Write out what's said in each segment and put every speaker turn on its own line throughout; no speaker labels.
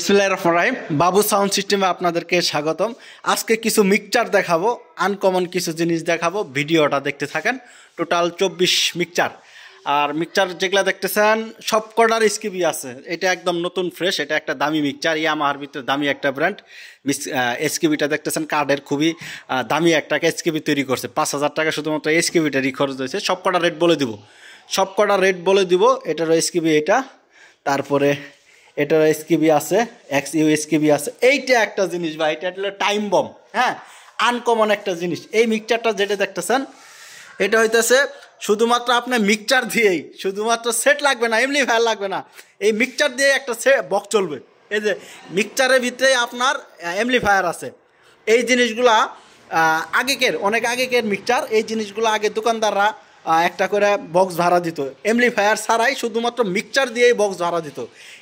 বিসমিল্লাহির রহমানির রহিম। বাবু সাউন্ড সিস্টেমে আপনাদেরকে স্বাগতম। আজকে কিছু মিক্সচার দেখাবো, আনকমন কিছু জিনিস দেখাবো। ভিডিওটা দেখতে থাকেন। Total 24 mixture. আর মিক্সচার যেগুলো দেখতেছেন সব কটার এসকিবি আছে। এটা একদম নতুন ফ্রেশ। এটা একটা দামি মিক্সচার, ইয়ামাহার ভিতরে দামি একটা ব্র্যান্ড। এসকিবিটা দেখতেছেন কার্ডের খুবই দামি একটা এসকিবি তৈরি করছে। 5000 টাকা শুধুমাত্র এসকিবিটারই খরচ হয়েছে। সব কটা রেট বলে দিব, সব কটা রেট বলে দিব। এটারও এসকিবি এটা, তারপরে এটার এসকিবি আছে, XU এসকিবি আছে। এইটা একটা জিনিস ভাই, এটা হলো টাইম বম। হ্যাঁ, আনকমন একটা জিনিস। এই মিক্সচারটা যেটা দেখতেছেন এটা হইতেছে শুধুমাত্র আপনার মিক্সচার দিয়েই, শুধুমাত্র সেট লাগবে না, এমনি ফ্যান লাগবে না, এই মিক্সচার দিয়ে একটা বক্স চলবে। এই যে মিক্সচারের ভিতরে আপনার এমপ্লিফায়ার আছে। এই জিনিসগুলা আগেকের, অনেক আগেকের মিক্সচার। এই জিনিসগুলো আগে দোকানদাররা একটা করে বক্স ভাড়া দিত, এমপ্লিফায়ার ছাড়াই শুধুমাত্র মিক্সচার দিয়েই বক্স ভাড়া দিত।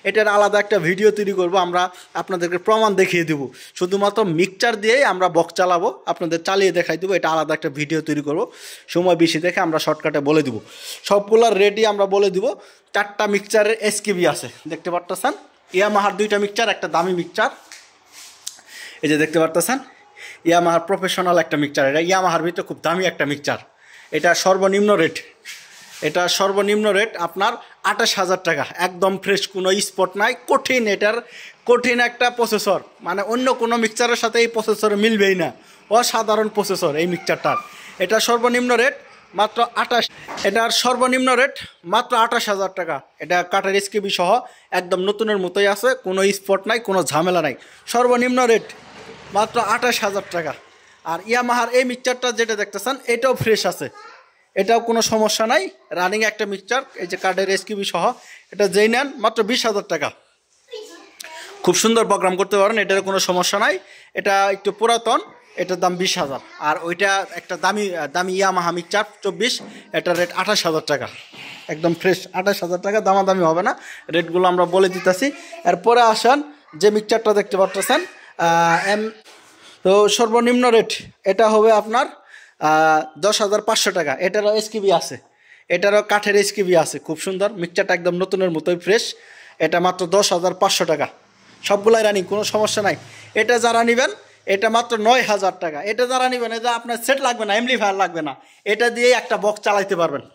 এটার আলাদা একটা ভিডিও তৈরি করব, আমরা আপনাদেরকে প্রমাণ দেখিয়ে দেবো। শুধুমাত্র মিক্সচার দিয়েই আমরা বক্স চালাবো, আপনাদের চালিয়ে দেখাই দেবো। এটা আলাদা একটা ভিডিও তৈরি করব, সময় বেশি দেখে আমরা শর্টকাটে বলে দিব। সবগুলোর রেডি আমরা বলে দিব। 4টা মিক্সচারের এসকিবি আছে, দেখতে পারতেছেন। ইয়ামাহার 2টা মিক্সচার, একটা দামি মিক্সচার। এই যে দেখতে পারতেছেন ইয়ামাহার প্রফেশনাল একটা মিক্সচার। এটা ইয়ামাহার ভিতরে খুব দামি একটা মিক্সচার। এটা সর্বনিম্ন রেট, এটা সর্বনিম্ন রেট আপনার 28,000 টাকা। একদম ফ্রেশ, কোনো স্পট নাই। কঠিন, এটার কঠিন একটা প্রসেসর, মানে অন্য কোনো মিক্সচারের সাথে এই প্রসেসর মিলবেই না। অসাধারণ প্রসেসর এই মিক্সচারটার। এটা সর্বনিম্ন রেট মাত্র 28, এটার সর্বনিম্ন রেট মাত্র 28,000 টাকা। এটা কাঠের এসকিবি সহ একদম নতুনের মতোই আছে, কোনো স্পট নাই, কোনো ঝামেলা নাই। সর্বনিম্ন রেট মাত্র 28,000 টাকা। আর ইয়ামাহার এই মিক্সচারটা যেটা দেখতেছেন এটাও ফ্রেশ আছে, এটাও কোনো সমস্যা নাই, রানিং একটা মিক্সচার। এই যে কার্ডের এসকিবি সহ, এটা যেই নেন মাত্র 20,000 টাকা। খুব সুন্দর প্রোগ্রাম করতে পারেন, এটার কোনো সমস্যা নাই। এটা একটু পুরাতন, এটার দাম 20,000। আর ওইটা একটা দামি দামি ইয়ামাহা মিক্সচার 24, এটার রেট 28,000 টাকা। একদম ফ্রেশ 28,000 টাকা, দামাদামি হবে না। রেটগুলো আমরা বলে দিতেছি। এরপরে আসেন যে মিক্সচারটা দেখতে পাচ্ছেন তো সর্বনিম্ন রেট এটা হবে আপনার 10,500 টাকা। এটারও এসকিবি আছে, এটারও কাঠের এসকিবি আছে। খুব সুন্দর মিক্সচারটা, একদম নতুনের মতোই ফ্রেশ। এটা মাত্র 10,500 টাকা। সবগুলাই রানিং, কোনো সমস্যা নাই। এটা যারা নেবেন এটা মাত্র 9,000 টাকা। এটা যারা নেবেন, এটা আপনার সেট লাগবে না, এমপ্লিফায়ার লাগবে না, এটা দিয়েই একটা বক্স চালাইতে পারবেন।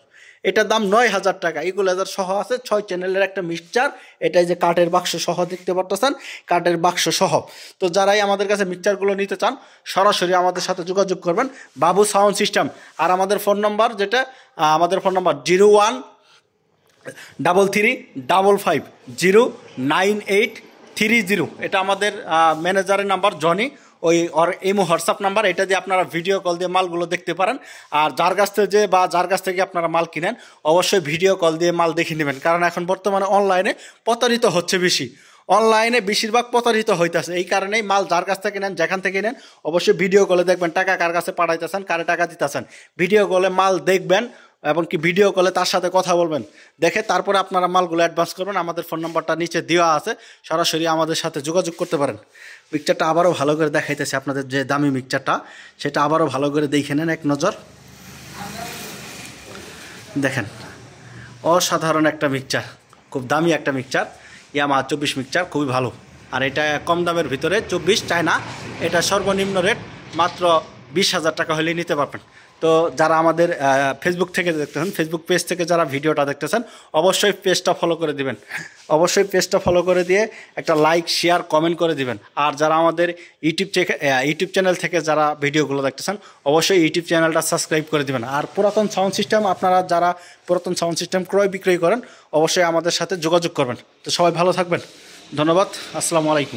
এটার দাম 9,000 টাকা। ইকুয়ালাইজার সহ আছে, 6 চ্যানেলের একটা মিক্সচার। এটাই যে কাঠের বাক্স সহ দেখতে পারতেছেন, কাঠের বাক্স সহ। তো যারাই আমাদের কাছে মিক্সচারগুলো নিতে চান সরাসরি আমাদের সাথে যোগাযোগ করবেন, বাবু সাউন্ড সিস্টেম। আর আমাদের ফোন নম্বর যেটা, আমাদের ফোন নম্বর 0133550980। এটা আমাদের ম্যানেজারের নাম্বার, জনি। ওই ইমো হোয়াটসঅ্যাপ নাম্বার, এটা দিয়ে আপনারা ভিডিও কল দিয়ে মালগুলো দেখতে পারেন। আর যার কাছ থেকে যার কাছ থেকে আপনারা মাল কিনেন অবশ্যই ভিডিও কল দিয়ে মাল দেখে নেবেন। কারণ এখন বর্তমানে অনলাইনে প্রতারিত হচ্ছে বেশি, অনলাইনে বেশিরভাগ প্রতারিত হইতেছে। এই কারণেই মাল যার কাছ থেকে নেন, যেখান থেকে নেন, অবশ্যই ভিডিও কলে দেখবেন টাকা কার কাছে পাঠাইতেছেন, কারে টাকা দিতেছেন। ভিডিও কলে মাল দেখবেন এবং কি ভিডিও কলে তার সাথে কথা বলবেন, দেখে তারপরে আপনারা মালগুলো অ্যাডভান্স করবেন। আমাদের ফোন নম্বরটা নিচে দেওয়া আছে, সরাসরি আমাদের সাথে যোগাযোগ করতে পারেন। মিক্সচারটা আবারও ভালো করে দেখাইতেছে আপনাদের, যে দামি মিক্সচারটা সেটা আবারও ভালো করে দেখে নেন এক নজর। দেখেন অসাধারণ একটা মিক্সচার, খুব দামি একটা মিক্সচার। ইয়ামাহা 24 মিক্সচার, খুবই ভালো। আর এটা কম দামের ভিতরে 24 চায় না। এটা সর্বনিম্ন রেট মাত্র 20,000 টাকা হলেই নিতে পারবেন। তো যারা আমাদের ফেসবুক থেকে দেখতেছেন, ফেসবুক পেজ থেকে যারা ভিডিওটা দেখতেছেন অবশ্যই পেজটা ফলো করে দিবেন, অবশ্যই পেজটা ফলো করে দিয়ে একটা লাইক, শেয়ার, কমেন্ট করে দিবেন। আর যারা আমাদের ইউটিউব চ্যানেল থেকে যারা ভিডিওগুলো দেখতেছেন অবশ্যই ইউটিউব চ্যানেলটা সাবস্ক্রাইব করে দিবেন। আর পুরাতন সাউন্ড সিস্টেম, আপনারা যারা পুরাতন সাউন্ড সিস্টেম ক্রয় বিক্রয় করেন অবশ্যই আমাদের সাথে যোগাযোগ করবেন। তো সবাই ভালো থাকবেন, ধন্যবাদ, আসসালামু আলাইকুম।